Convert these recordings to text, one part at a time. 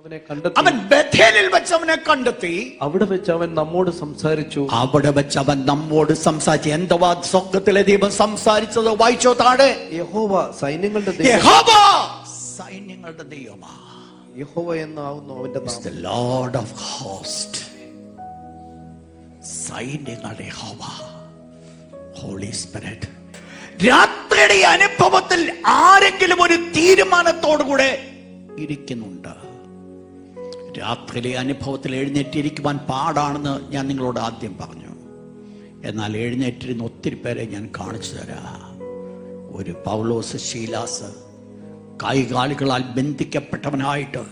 അവൻ ബേഥേലിൽ വെച്ച് അവനെ കണ്ടെത്തി. അവിടെ വെച്ച് അവൻ നമ്മോട് സംസാരിച്ചു. എന്തുവാ സ്വർഗ്ഗത്തിലെ ദൈവം സംസാരിച്ചത്? വായിച്ചോ താഴെ. യഹോവ സൈന്യങ്ങളുടെ ദൈവമാ. യഹോവ എന്നാവുന്നു അവന്റെ നാമം. The Lord of hosts. സൈന്യങ്ങളുടെ യഹോവ, ഹോളി സ്പിരിറ്റ്. രാത്രിയുടെ അനുഭവത്തിൽ ആരെങ്കിലും ഒരു തീരുമാനത്തോടുകൂടെ ഇരിക്കുന്നുണ്ട്. രാത്രിയിലെ അനുഭവത്തിൽ എഴുന്നേറ്റിരിക്കുവാൻ പാടാണെന്ന് ഞാൻ നിങ്ങളോട് ആദ്യം പറഞ്ഞു. എന്നാൽ എഴുന്നേറ്റിരുന്ന ഒത്തിരി പേരെ ഞാൻ കാണിച്ചു തരാം. ഒരു പൗലോസ് ശീലാസ് കൈകാലുകളാൽ ബന്ധിക്കപ്പെട്ടവനായിട്ട്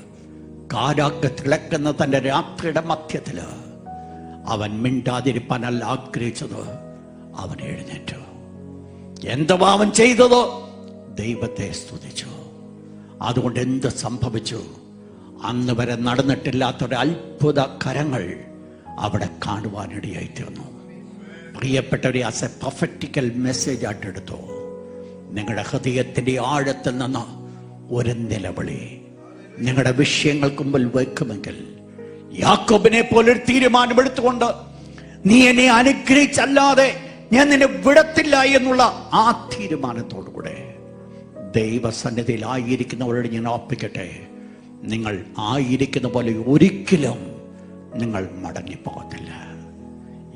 കാരാക്ക് തിളക്കുന്ന തൻ്റെ രാത്രിയുടെ മധ്യത്തില് അവൻ മിണ്ടാതിരിപ്പാനല്ല ആഗ്രഹിച്ചത്. അവൻ എഴുന്നേറ്റു. എന്തുവാ അവൻ ചെയ്തത്? ദൈവത്തെ സ്തുതിച്ചു. അതുകൊണ്ട് എന്ത് സംഭവിച്ചു? അന്ന് വരെ നടന്നിട്ടില്ലാത്തൊരു അത്ഭുത കരങ്ങൾ അവിടെ കാണുവാനിടയായി തീർന്നു. പ്രിയപ്പെട്ടവരെ, ആസ് എ പ്രൊഫറ്റിക്കൽ മെസ്സേജ് ആയിട്ട് എടുത്തു. നിങ്ങളുടെ ഹൃദയത്തിന്റെ ആഴത്തിൽ നിന്ന് ഒരു നിലവിളി നിങ്ങളുടെ വിഷയങ്ങൾക്ക് മുമ്പിൽ വെക്കുമെങ്കിൽ, യാക്കോബിനെ പോലൊരു തീരുമാനമെടുത്തുകൊണ്ട് നീ എന്നെ അനുഗ്രഹിച്ചല്ലാതെ ഞാൻ നിന്നെ വിടത്തില്ല എന്നുള്ള ആ തീരുമാനത്തോടുകൂടെ ദൈവസന്നിധിയിൽ ആയിരിക്കുന്നവരോട് ഞാൻ ഓർപ്പിക്കട്ടെ, നിങ്ങൾ ആയിരിക്കുന്ന പോലെ ഒരിക്കലും നിങ്ങൾ മടങ്ങിപ്പോകത്തില്ല.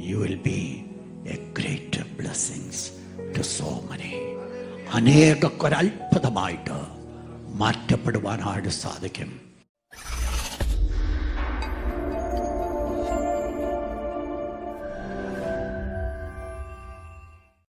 You will be a great blessings to so many. അനേകർക്കൊരത്ഭുതമായിട്ട് മാറ്റപ്പെടുവാനായിട്ട് സാധിക്കും.